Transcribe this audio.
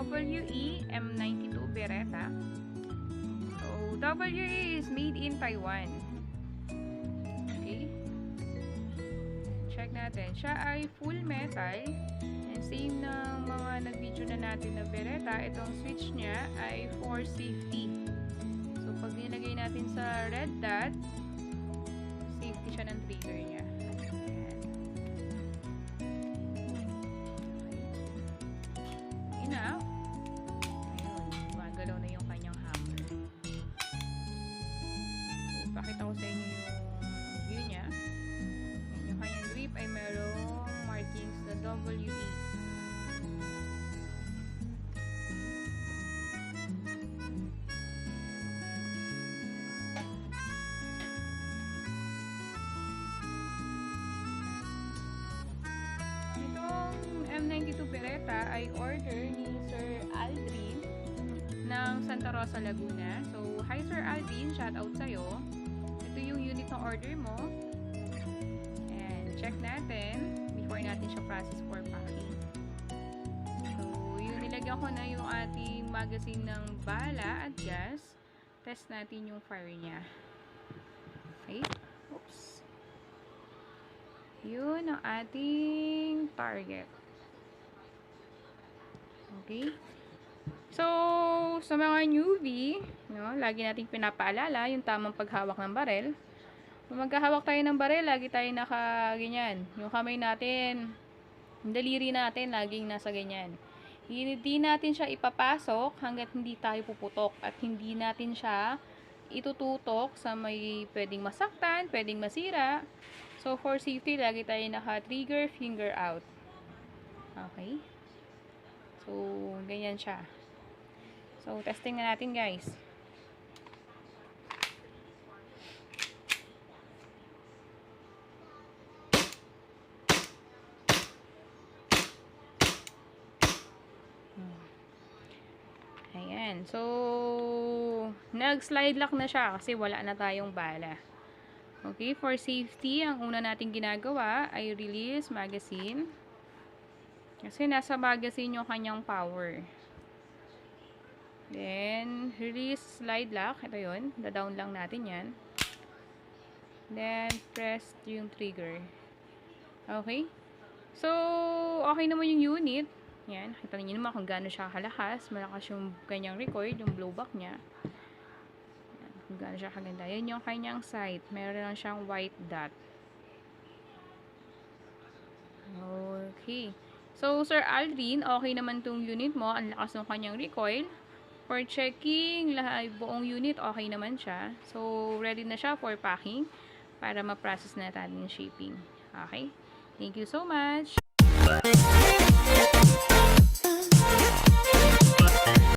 WE M92 Beretta. So, WE is made in Taiwan. Okay. Check natin. Siya ay full metal. And same ng mga nag-video na natin na Beretta, itong switch niya ay for safety. So, pag nilagay natin sa red dot, safety siya ng trigger niya. Ayan. Enough. Ayun, gumagalaw na yung kanyang hammer. So, pakita ko sa inyo yung view niya. Yung kanyang grip ay merong markings na WE. M92 Beretta ay order ni Sir Aldrin ng Santa Rosa, Laguna. So, hi Sir Aldrin, shout out sa'yo. Ito yung unit ng order mo. And check natin before natin siya process for packing. So, yung nilagyan ko na yung ating magazine ng bala at gas. Test natin yung fire niya. Okay. Oops. Yun ang ating target. Okay. So, sa mga newbie, no, lagi nating pinapaalala yung tamang paghawak ng barel. Kung maghahawak tayo ng barel, lagi tayo nakaganyan. Yung kamay natin, yung daliri natin, laging nasa ganyan. Hindi natin siya ipapasok hanggat hindi tayo puputok at hindi natin siya itututok sa may pwedeng masaktan, pwedeng masira. So, for safety, lagi tayo naka-trigger, finger out. Okay. So, ganyan siya. So, testing na natin, guys. Ayan. So, nag-slide lock na siya kasi wala na tayong bala. Okay, for safety, ang una nating ginagawa ay release magazine. Kasi nasa magazine yung kanyang power. Then, release slide lock. Ito yun. Da-down lang natin yan. Then, press yung trigger. Okay. So, okay naman yung unit. Yan. Kita niyo naman kung gaano siya kalakas. Malakas yung kanyang recoil, yung blowback niya. Yan. Kung gaano siya kaganda. Yan yung kanyang sight. Meron lang siyang white dot. Okay. So, Sir Aldrin, okay naman tong unit mo. Ang lakas ng kanyang recoil. For checking, buong unit, okay naman siya. So, ready na siya for packing para ma-process na natin yung shipping. Okay? Thank you so much!